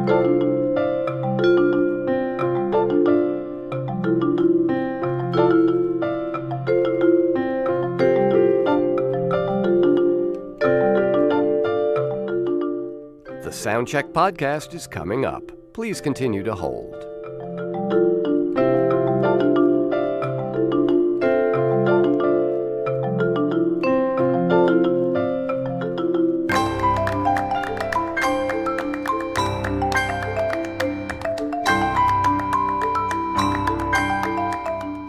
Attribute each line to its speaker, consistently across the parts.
Speaker 1: The Soundcheck podcast is coming up. Please continue to hold.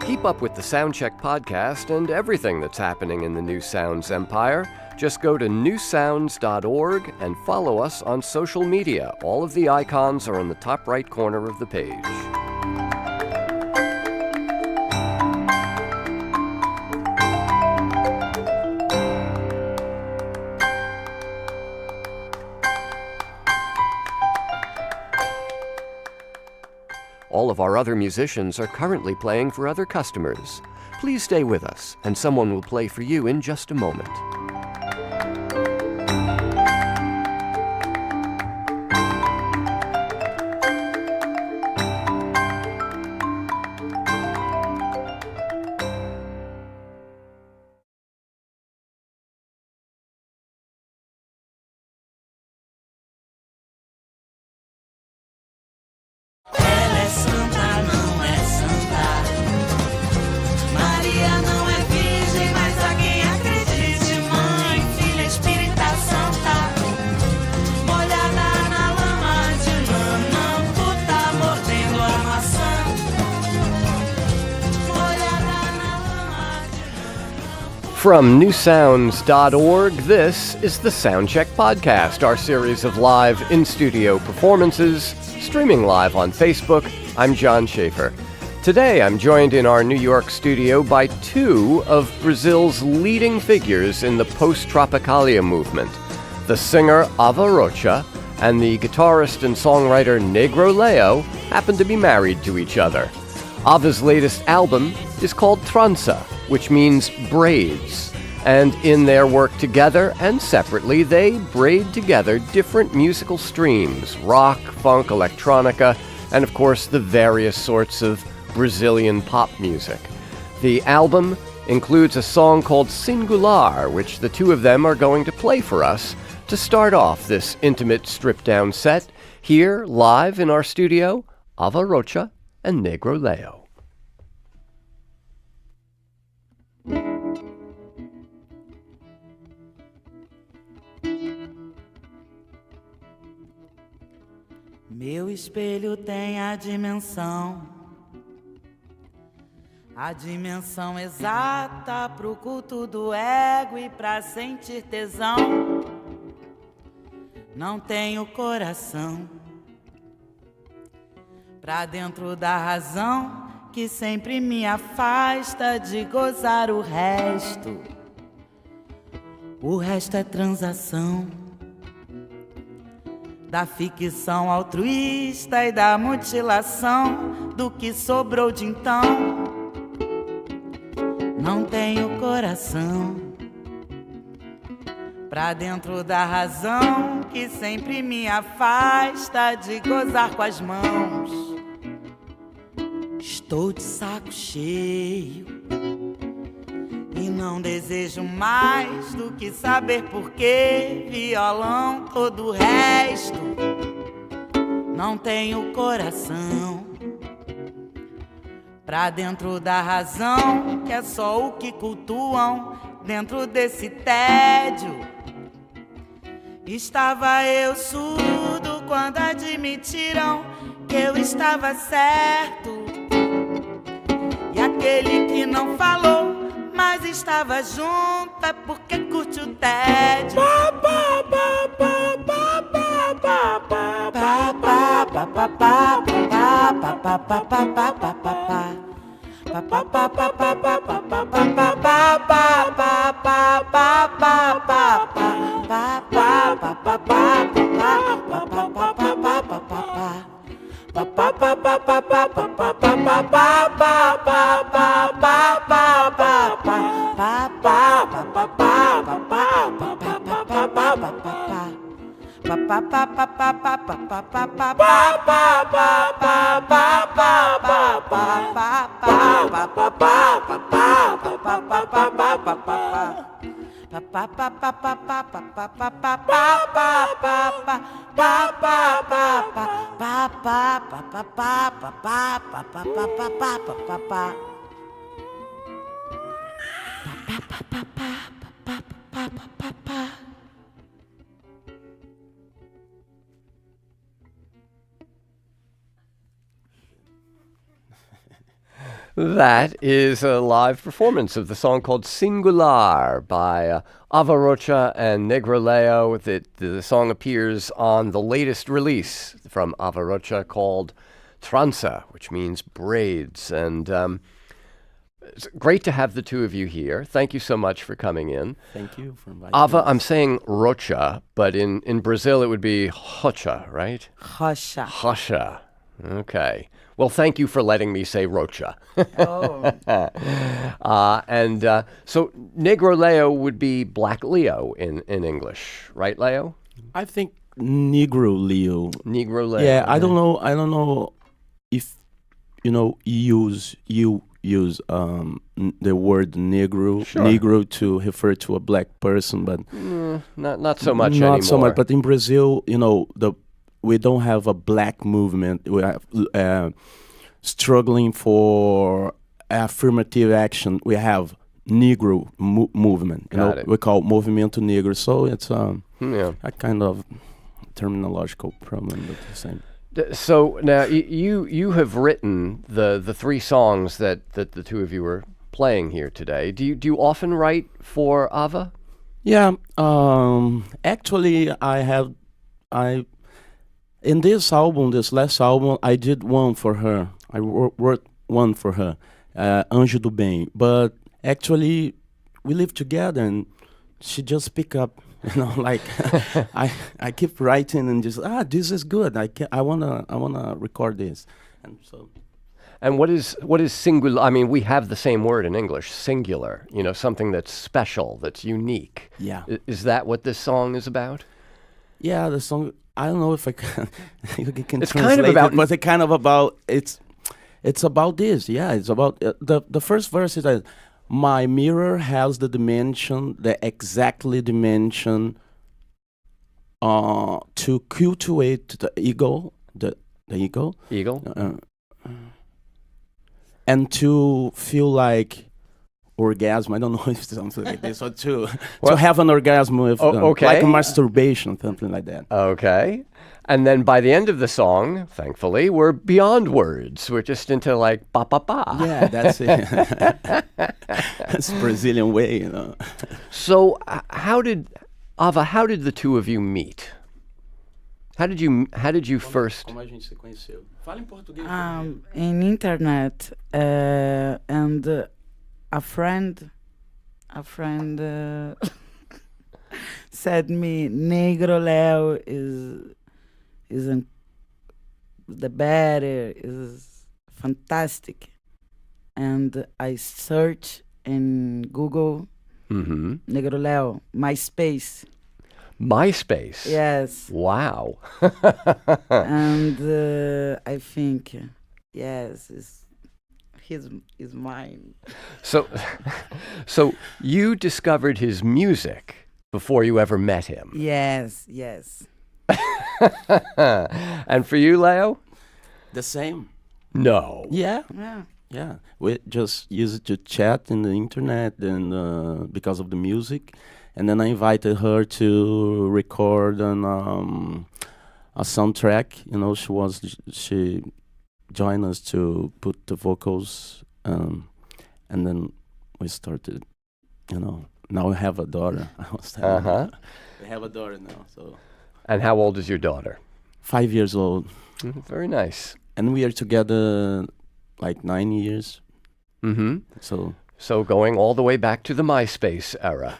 Speaker 1: Keep up with the Soundcheck podcast and everything that's happening in the New Sounds empire. Just go to newsounds.org and follow us on social media. All of the icons are in the top right corner of the page. All of our other musicians are currently playing for other customers. Please stay with us, and someone will play for you in just a moment. From newsounds.org, this is the Soundcheck Podcast, our series of live in-studio performances, streaming live on Facebook. I'm John Schaefer. Today I'm joined in our New York studio by two of Brazil's leading figures in the post-Tropicália movement, the singer Ava Rocha and the guitarist and songwriter Negro Leo happen to be married to each other. Ava's latest album is called Trança, which means braids, and in their work together and separately, they braid together different musical streams, rock, funk, electronica, and of course the various sorts of Brazilian pop music. The album includes a song called Singular, which the two of them are going to play for us to start off this intimate stripped-down set. Here, live in our studio, Ava Rocha and Negro Leo.
Speaker 2: Meu espelho tem a dimensão exata pro culto do ego e pra sentir tesão. Não tenho coração pra dentro da razão que sempre me afasta de gozar o resto. O resto é transação da ficção altruísta e da mutilação do que sobrou de então. Não tenho coração pra dentro da razão que sempre me afasta de gozar com as mãos. Estou de saco cheio e não desejo mais do que saber por que violão todo o resto. Não tenho coração pra dentro da razão, que é só o que cultuam dentro desse tédio. Estava eu surdo quando admitiram que eu estava certo. E aquele que não falou, mas estava junto, é porque curte o tédio.
Speaker 1: That is a live performance of the song called Singular by Ava Rocha and Negro Leo. The song appears on the latest release from Ava Rocha called Trança, which means braids. And it's great to have the two of you here. Thank you so much for coming in.
Speaker 3: Thank you for inviting
Speaker 1: Ava,
Speaker 3: us.
Speaker 1: I'm saying Rocha, but in Brazil it would be Rocha, right?
Speaker 2: Rocha.
Speaker 1: Rocha. Okay. Well, thank you for letting me say Rocha.
Speaker 2: Oh.
Speaker 1: So Negro Leo would be Black Leo in English, right, Leo?
Speaker 3: I think Negro Leo.
Speaker 1: Negro Leo.
Speaker 3: Yeah, I don't know if you use the word negro
Speaker 1: Sure.
Speaker 3: negro to refer to a black person, but
Speaker 1: Not so much anymore.
Speaker 3: not so much. But in Brazil, we don't have a black movement. We have struggling for affirmative action. We have Negro movement.
Speaker 1: Got it.
Speaker 3: We call Movimento Negro. So it's
Speaker 1: Yeah.
Speaker 3: a kind of terminological problem, but the same.
Speaker 1: So now you have written the three songs that the two of you are playing here today. Do you often write for Ava?
Speaker 3: Yeah. Actually, in this last album, I did one for her. I wrote one for her, Anjo do Bem. But actually, we live together, and she just pick up. Like I keep writing and just this is good. I wanna record this, and so.
Speaker 1: And what is singular? I mean, we have the same word in English, singular. Something that's special, that's unique.
Speaker 3: Yeah.
Speaker 1: Is that what this song is about?
Speaker 3: Yeah, the song. I don't know if I can. You can
Speaker 1: It's
Speaker 3: translate
Speaker 1: kind of about,
Speaker 3: it, but it's kind of about. It's about this. Yeah, it's about the first verse is that my mirror has the exactly dimension, to cultivate the ego, the ego, and to feel like orgasm. I don't know if it's something like this, or to have an orgasm with
Speaker 1: okay.
Speaker 3: like masturbation, something like that.
Speaker 1: Okay. And then by the end of the song, thankfully, we're beyond words. We're just into like ba ba ba.
Speaker 3: Yeah, that's it. That's Brazilian way,
Speaker 1: So how did the two of you meet? How did you first?
Speaker 3: Como a gente se conheceu? Fala em português.
Speaker 2: In internet, and a friend said me Negro Leo is the better, is fantastic, and I search in Google Negro Leo MySpace.
Speaker 1: MySpace.
Speaker 2: Yes.
Speaker 1: Wow.
Speaker 2: And I think yes, is mine.
Speaker 1: So you discovered his music before you ever met him.
Speaker 2: Yes.
Speaker 1: And for you, Leo?
Speaker 3: The same.
Speaker 1: No.
Speaker 3: Yeah.
Speaker 2: Yeah.
Speaker 3: We just used to chat in the internet, and because of the music, and then I invited her to record a soundtrack. She joined us to put the vocals, and then we started. Now we have a daughter. We have a daughter now. So.
Speaker 1: And how old is your daughter?
Speaker 3: 5 years old.
Speaker 1: Very nice.
Speaker 3: And we are together like 9 years.
Speaker 1: Mm-hmm.
Speaker 3: So
Speaker 1: going all the way back to the MySpace era.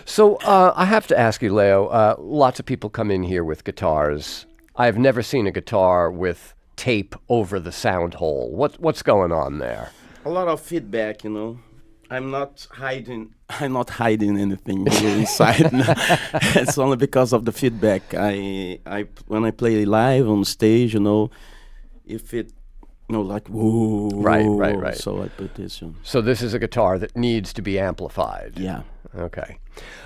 Speaker 1: So I have to ask you, Leo, lots of people come in here with guitars. I've never seen a guitar with tape over the sound hole. What's going on there?
Speaker 3: a lot of feedback, I'm not hiding. I'm not hiding anything here inside. It's only because of the feedback. When I play live on stage, if it, like whoa,
Speaker 1: Right.
Speaker 3: So I put this.
Speaker 1: So this is a guitar that needs to be amplified.
Speaker 3: Yeah.
Speaker 1: Okay.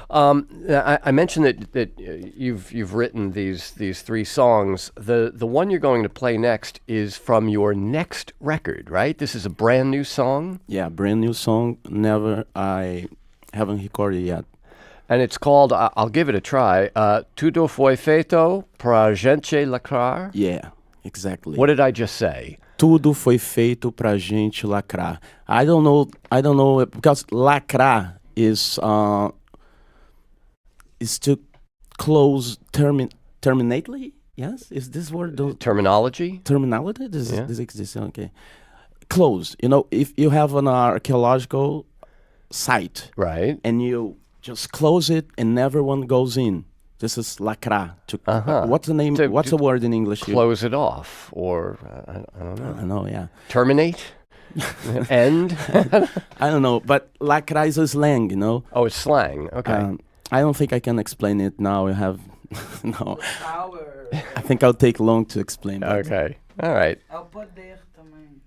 Speaker 1: I mentioned that you've written these three songs. The one you're going to play next is from your next record, right? This is a brand new song.
Speaker 3: Yeah, brand new song. I haven't recorded yet.
Speaker 1: And it's called, I'll give it a try, Tudo foi feito pra gente lacrar.
Speaker 3: Yeah, exactly.
Speaker 1: What did I just say?
Speaker 3: Tudo foi feito pra gente lacrar. I don't know because lacrar is to close terminately. Yes, is this word
Speaker 1: Terminology?
Speaker 3: Terminology? This exists. Okay, close. If you have an archaeological site,
Speaker 1: Right.
Speaker 3: and you just close it and everyone goes in. This is lacrar. What's the name? What's the word in English?
Speaker 1: Close it off, or I don't know.
Speaker 3: I know. Yeah.
Speaker 1: Terminate. End.
Speaker 3: I don't know, but lacrar is a slang.
Speaker 1: Oh, it's slang. Okay.
Speaker 3: I don't think I can explain it now. I have no. I think I'll take long to explain that.
Speaker 1: Okay. All right.
Speaker 2: É o poder também.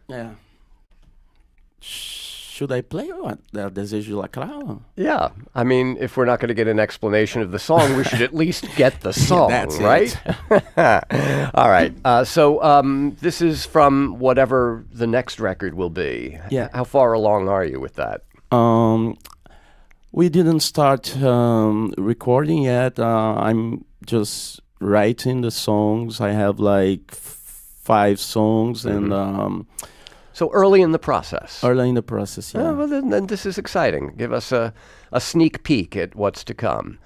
Speaker 3: Yeah. Should I play or what? Desejo de lacrar?
Speaker 1: Yeah. I mean, if we're not going to get an explanation of the song, we should at least get the song,
Speaker 3: That's
Speaker 1: right? All right. So this is from whatever the next record will be.
Speaker 3: Yeah.
Speaker 1: How far along are you with that?
Speaker 3: We didn't start recording yet. I'm just writing the songs. I have like 5 songs and
Speaker 1: So early in the process.
Speaker 3: early in the process. Yeah.
Speaker 1: Oh, well, then this is exciting. Give us a sneak peek at what's to come.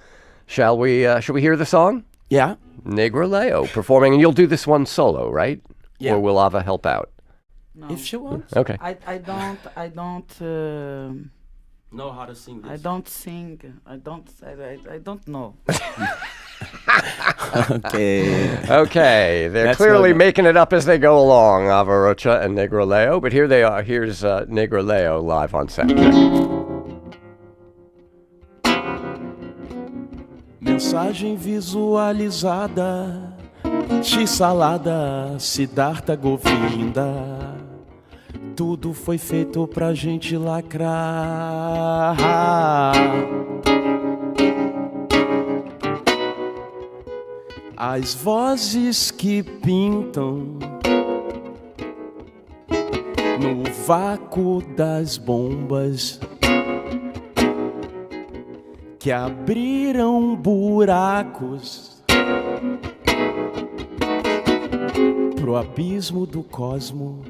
Speaker 1: Shall we hear the song?
Speaker 3: Yeah.
Speaker 1: Negro Leo performing, and you'll do this one solo, right?
Speaker 3: Yeah.
Speaker 1: Or will Ava help out?
Speaker 2: No.
Speaker 3: If she wants.
Speaker 1: Okay.
Speaker 2: I don't
Speaker 3: Know how to sing this.
Speaker 2: I don't sing. I don't know.
Speaker 3: Okay.
Speaker 1: Okay, they're
Speaker 3: That's
Speaker 1: clearly
Speaker 3: no-
Speaker 1: making it up as they go along, Ava Rocha and Negro Leo, but here they are. Here's Negro Leo live on Soundcheck.
Speaker 3: Mensagem visualizada, x-salada, Siddhartha Govinda. Tudo foi feito pra gente lacrar. As vozes que pintam no vácuo das bombas que abriram buracos pro abismo do cosmo.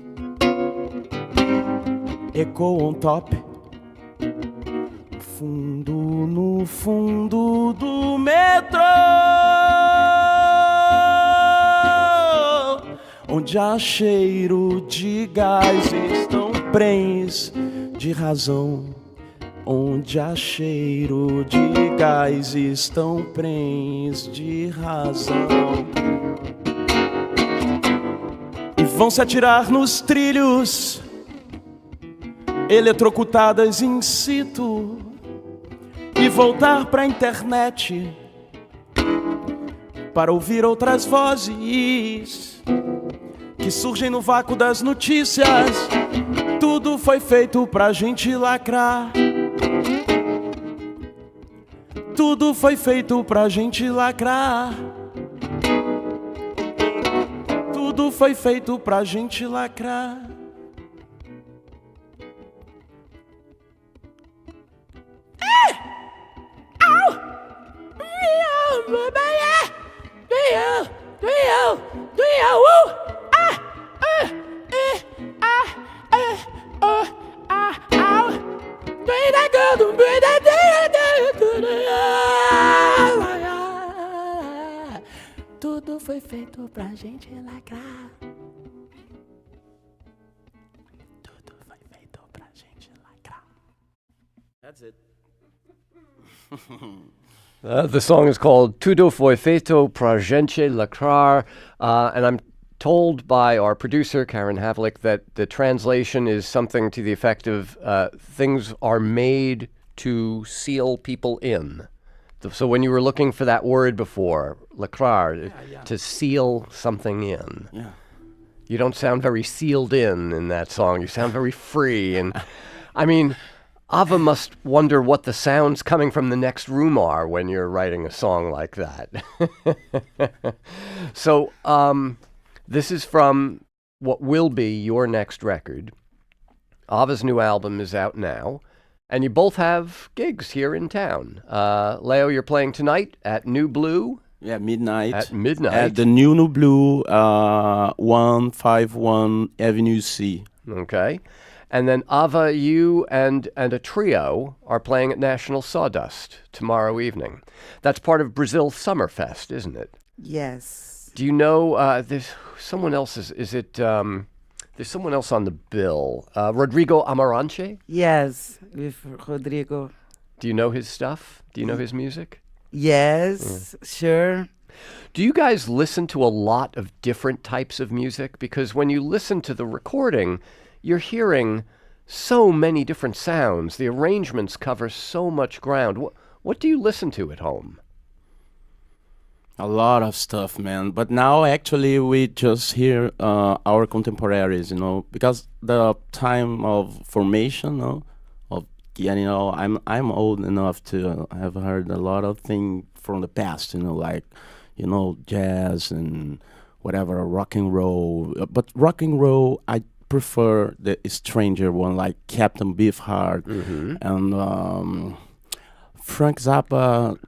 Speaker 3: Echo on top, fundo no fundo do metrô, onde há cheiro de gás estão prens de razão, onde há cheiro de gás estão prens de razão. E vão se atirar nos trilhos, eletrocutadas in situ, e voltar pra internet para ouvir outras vozes que surgem no vácuo das notícias. Tudo foi feito pra gente lacrar. Tudo foi feito pra gente lacrar. Tudo foi feito pra gente lacrar. Tudo foi feito pra gente lacrar. Tudo foi feito pra gente lacrar. That's it.
Speaker 1: The song is called Tudo Foi Feito Pra Gente Lacrar, and I'm told by our producer, Karen Havlick, that the translation is something to the effect of things are made to seal people in. So when you were looking for that word before, lacrar, to seal something in.
Speaker 3: Yeah.
Speaker 1: You don't sound very sealed in that song. You sound very free. And I mean, Ava must wonder what the sounds coming from the next room are when you're writing a song like that. So this is from what will be your next record. Ava's new album is out now. And you both have gigs here in town. Leo, you're playing tonight at New Blue.
Speaker 3: Yeah, midnight.
Speaker 1: At midnight.
Speaker 3: At the New Blue, 151 Avenue C.
Speaker 1: Okay. And then Ava, you and a trio are playing at National Sawdust tomorrow evening. That's part of Brazil Summerfest, isn't it?
Speaker 2: Yes.
Speaker 1: Do you know, there's someone else, there's someone else on the bill. Rodrigo Amarante?
Speaker 2: Yes, with Rodrigo.
Speaker 1: Do you know his stuff? Do you know his music?
Speaker 2: Yes, sure.
Speaker 1: Do you guys listen to a lot of different types of music? Because when you listen to the recording, you're hearing so many different sounds. The arrangements cover so much ground. What do you listen to at home?
Speaker 3: A lot of stuff, man. But now, actually, we just hear our contemporaries, because the time of formation, I'm old enough to have heard a lot of things from the past, like, jazz and whatever, rock and roll. But rock and roll, I prefer the stranger one, like Captain Beefheart and Frank Zappa.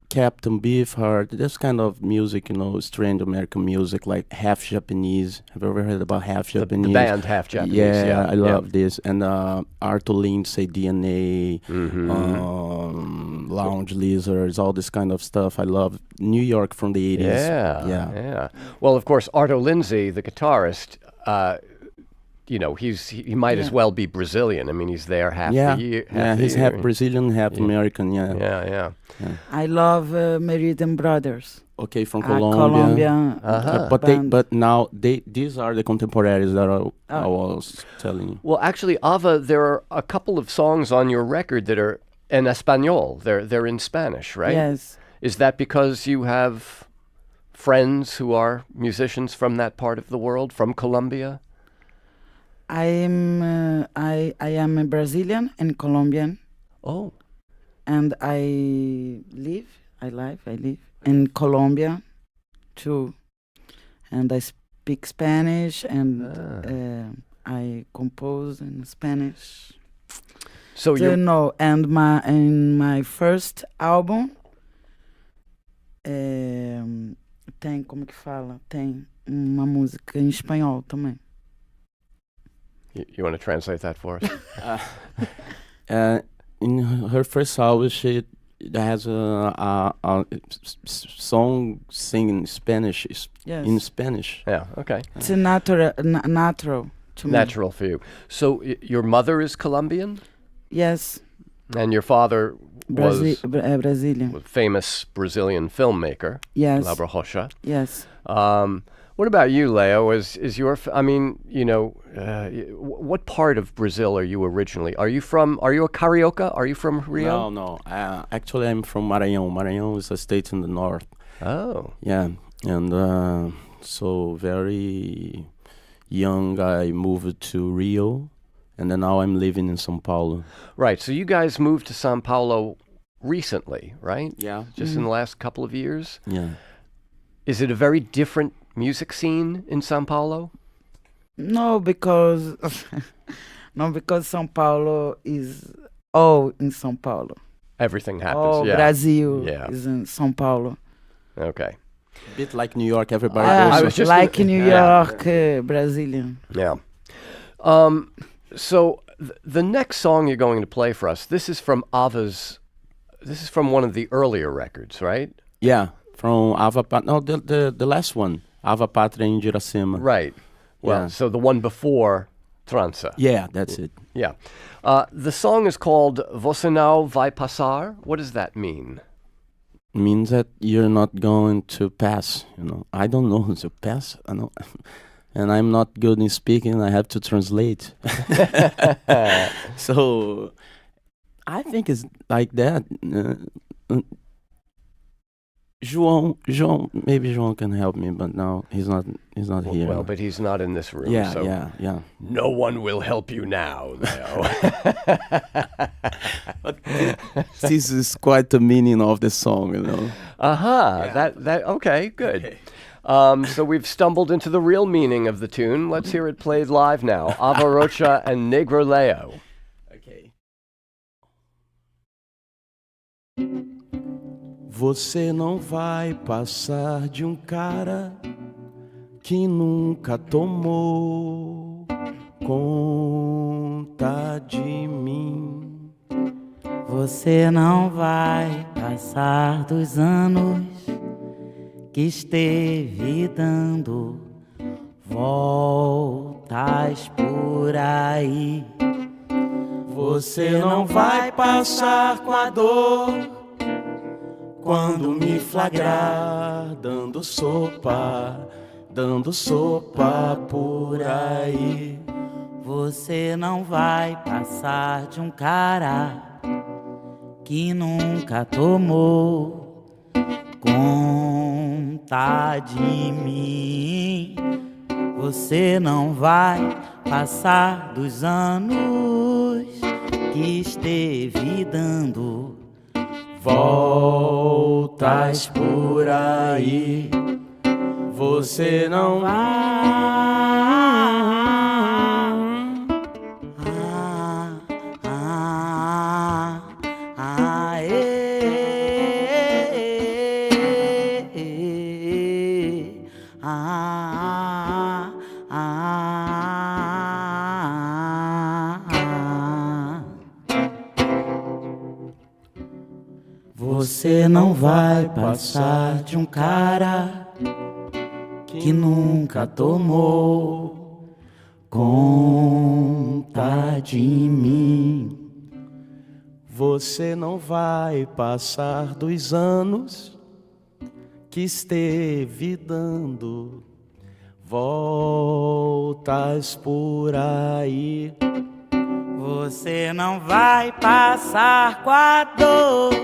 Speaker 3: Captain Beefheart, this kind of music, strange American music, like half Japanese. Have you ever heard about half Japanese?
Speaker 1: The band Half Japanese.
Speaker 3: Yeah, I love this. And Arthur Lindsay, DNA, Lounge Lizards, all this kind of stuff. I love New York from the 80s.
Speaker 1: Yeah. Well, of course, Arto Lindsay, the guitarist, he might as well be Brazilian. I mean, he's there half the year.
Speaker 3: He's half Brazilian, half American.
Speaker 1: Yeah.
Speaker 2: I love Meridian Brothers.
Speaker 3: Okay, from Colombia.
Speaker 2: But
Speaker 3: but now these are the contemporaries that I was telling you.
Speaker 1: Well, actually, Ava, there are a couple of songs on your record that are en español. They're in Spanish, right?
Speaker 2: Yes.
Speaker 1: Is that because you have friends who are musicians from that part of the world, from Colombia?
Speaker 2: I am a Brazilian and Colombian.
Speaker 1: Oh.
Speaker 2: And I live in Colombia too. And I speak Spanish and I compose in Spanish.
Speaker 1: So you
Speaker 2: know, and my first album tem, como que fala? Tem uma música em espanhol também.
Speaker 1: You want to translate that for
Speaker 3: us? In her first album, she has a song singing in Spanish.
Speaker 2: Yes.
Speaker 3: In Spanish.
Speaker 1: Yeah, okay.
Speaker 2: It's natural to me.
Speaker 1: Natural for you. So your mother is Colombian?
Speaker 2: Yes.
Speaker 1: And your father was
Speaker 2: Brazilian.
Speaker 1: a famous Brazilian filmmaker.
Speaker 2: Yes.
Speaker 1: Ava Rocha.
Speaker 2: Yes.
Speaker 1: What about you, Leo? Is your what part of Brazil are you originally? Are you a Carioca? Are you from Rio?
Speaker 3: No. Actually, I'm from Maranhão. Maranhão is a state in the north.
Speaker 1: Oh.
Speaker 3: Yeah. And so very young, I moved to Rio. And then now I'm living in São Paulo.
Speaker 1: Right. So you guys moved to São Paulo recently, right?
Speaker 3: Yeah.
Speaker 1: Just in the last couple of years?
Speaker 3: Yeah.
Speaker 1: Is it a very different music scene in São Paulo?
Speaker 2: No, because São Paulo is all in São Paulo.
Speaker 1: Everything happens.
Speaker 2: Brazil is in São Paulo.
Speaker 1: Okay.
Speaker 3: A bit like New York, everybody goes.
Speaker 2: I was just like New York, Brazilian.
Speaker 1: Yeah. So the next song you're going to play for us, this is from one of the earlier records, right?
Speaker 3: Yeah, from Ava the last one, Ava Pátria em Iracema.
Speaker 1: Right. Well, so the one before Trança.
Speaker 3: Yeah, that's it.
Speaker 1: Yeah. The song is called Você Não Vai Passar. What does that mean?
Speaker 3: means that you're not going to pass. I don't know to pass. I know, and I'm not good in speaking. I have to translate. So I think it's like that. João, maybe João can help me, but no, he's not here.
Speaker 1: Well, but he's not in this room.
Speaker 3: Yeah,
Speaker 1: so
Speaker 3: yeah.
Speaker 1: No one will help you now, Leo.
Speaker 3: But this is quite the meaning of the song,
Speaker 1: Yeah. That okay, good.
Speaker 3: Okay.
Speaker 1: So we've stumbled into the real meaning of the tune. Let's hear it played live now. Ava Rocha and Negro Leo.
Speaker 3: Okay. Você não vai passar de cara que nunca tomou conta de mim.
Speaker 2: Você não vai passar dos anos que esteve dando voltas por aí.
Speaker 3: Você não vai passar com a dor quando me flagrar dando sopa por aí.
Speaker 2: Você não vai passar de um cara que nunca tomou conta de mim. Você não vai passar dos anos que esteve dando
Speaker 3: voltas por aí. Você não
Speaker 2: Você não vai passar de um cara que nunca tomou conta de mim.
Speaker 3: Você não vai passar dos anos que esteve dando voltas por aí.
Speaker 2: Você não vai passar com a dor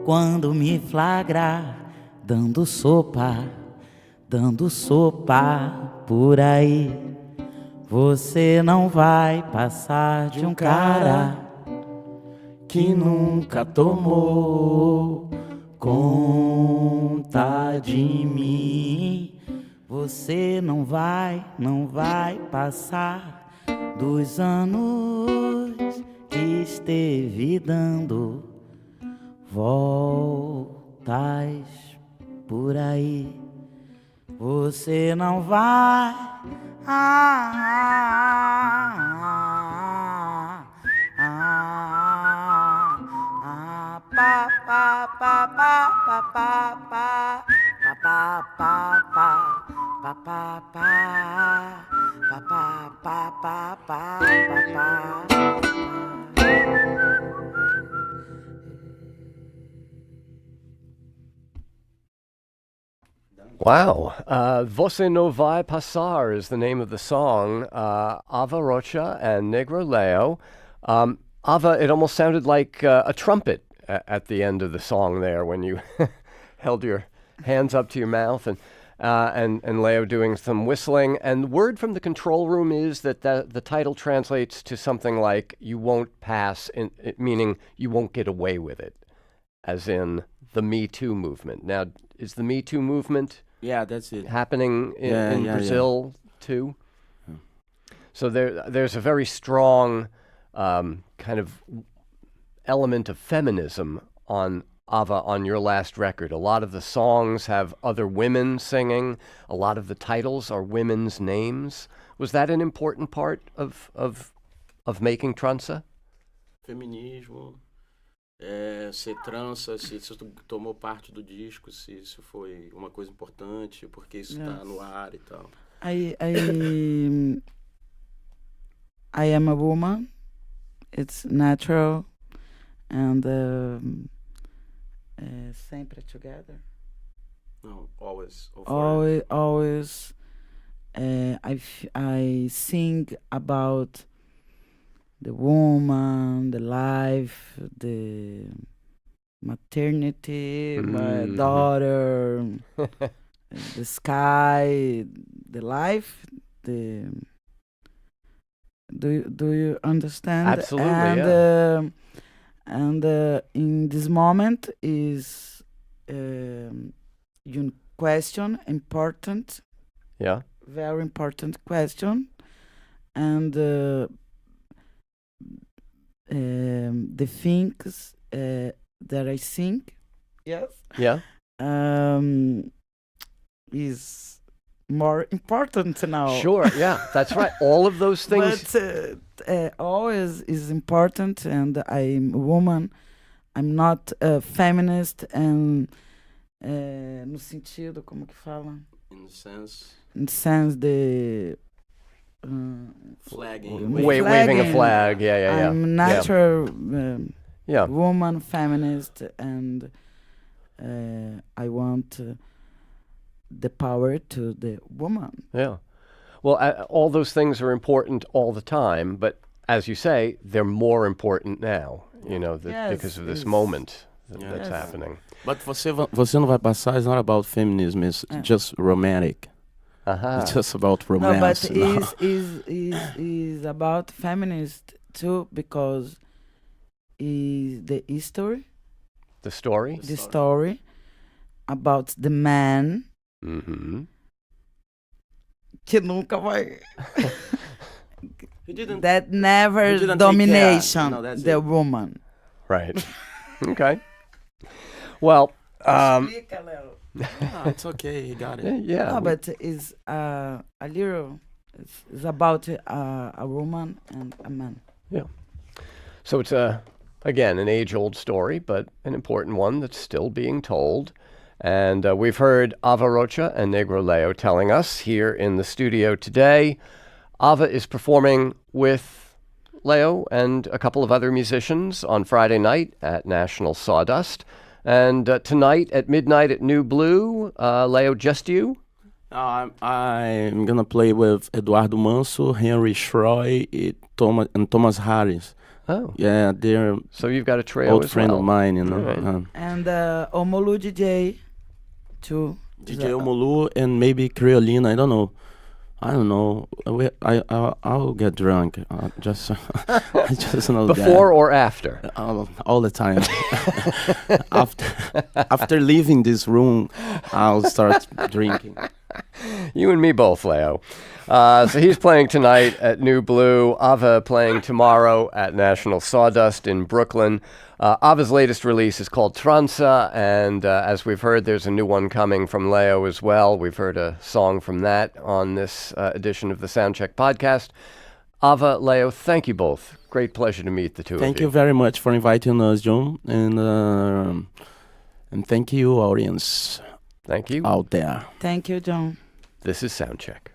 Speaker 2: quando me flagrar dando sopa por aí. Você não vai passar de um cara que nunca tomou conta de mim. Você não vai passar dos anos que esteve dando voltas por aí. Você não vai
Speaker 1: Wow. Você não vai passar is the name of the song. Ava Rocha and Negro Leo. Ava, it almost sounded like a trumpet at the end of the song there when you held your hands up to your mouth, and Leo doing some whistling. And word from the control room is that the title translates to something like "you won't pass," meaning you won't get away with it, as in the Me Too movement. Now, is the Me Too movement
Speaker 3: that's it.
Speaker 1: happening in Brazil too? So there's a very strong kind of element of feminism on Ava on your last record. A lot of the songs have other women singing. A lot of the titles are women's names. Was that an important part of making Trança?
Speaker 3: Feminismo, ser trança, se isso tomou parte do disco, se isso foi uma coisa importante, porque isso está no ar e tal.
Speaker 2: I am a woman. It's natural, and
Speaker 4: sempre together.
Speaker 3: No, always.
Speaker 4: Always. I sing about the woman, the life, the maternity, my daughter, the sky, the life. Do you understand?
Speaker 1: Absolutely,
Speaker 4: And
Speaker 1: yeah.
Speaker 4: In this moment is your question important,
Speaker 1: Yeah.
Speaker 4: very important question, and the things that I think, yes,
Speaker 1: Yeah.
Speaker 4: is more important now.
Speaker 1: Sure. Yeah. That's right. All of those things.
Speaker 4: But always is important, and I'm a woman. I'm not a feminist, and no sentido, como que fala?
Speaker 3: In the sense,
Speaker 4: In the sense the
Speaker 3: flagging.
Speaker 1: Waving a flag. Yeah. Yeah. Yeah.
Speaker 4: I'm natural
Speaker 1: Yeah.
Speaker 4: woman, feminist, and I want the power to the woman.
Speaker 1: Yeah. Well, all those things are important all the time, but as you say, they're more important now, you know,
Speaker 4: Yes,
Speaker 1: because of this
Speaker 4: it's-
Speaker 1: moment
Speaker 3: Yeah.
Speaker 1: that's
Speaker 4: Yes.
Speaker 1: happening.
Speaker 3: But você não vai passar. It's not about feminism. It's just romantic.
Speaker 1: Aha.
Speaker 3: It's just about
Speaker 4: No,
Speaker 3: romance.
Speaker 4: but is about feminist too, because is the history,
Speaker 1: The story?
Speaker 4: the story about the man
Speaker 1: Mm-hmm.
Speaker 4: que nunca vai,
Speaker 3: He didn't.
Speaker 4: that never
Speaker 3: He didn't take
Speaker 4: domination
Speaker 3: care. No, that's
Speaker 4: the
Speaker 3: it.
Speaker 4: woman.
Speaker 1: Right. Okay. Well,
Speaker 4: Explica, Leo.
Speaker 3: It's okay. He got it.
Speaker 1: yeah.
Speaker 4: No, but it's a little. It's about a woman and a man.
Speaker 1: So it's again, an age-old story, but an important one that's still being told. And we've heard Ava Rocha and Negro Leo telling us here in the studio today. Ava is performing with Leo and a couple of other musicians on Friday night at National Sawdust. And tonight at midnight at New Blue, Leo, just you?
Speaker 3: I'm gonna play with Eduardo Manso, Henry Schroy, and Thomas Harris.
Speaker 1: Oh,
Speaker 3: Yeah, they're
Speaker 1: so you've got a trio
Speaker 3: old
Speaker 1: as
Speaker 3: friend
Speaker 1: well.
Speaker 3: of mine, you know.
Speaker 1: All right.
Speaker 4: And Omolu DJ too.
Speaker 3: DJ Omolu and maybe Creolina. I don't know. I'll get drunk. Just I just know
Speaker 1: Before or after?
Speaker 3: that. All the time. after leaving this room, I'll start drinking.
Speaker 1: You and me both, Leo. So he's playing tonight at New Blue. Ava playing tomorrow at National Sawdust in Brooklyn. Ava's latest release is called Trança, and as we've heard, there's a new one coming from Leo as well. We've heard a song from that on this edition of the Soundcheck podcast. Ava, Leo, thank you both. Great pleasure to meet the two of you.
Speaker 3: Thank you very much for inviting us, John, and thank you, audience
Speaker 1: Thank you.
Speaker 3: out there.
Speaker 4: Thank you, John.
Speaker 1: This is Soundcheck.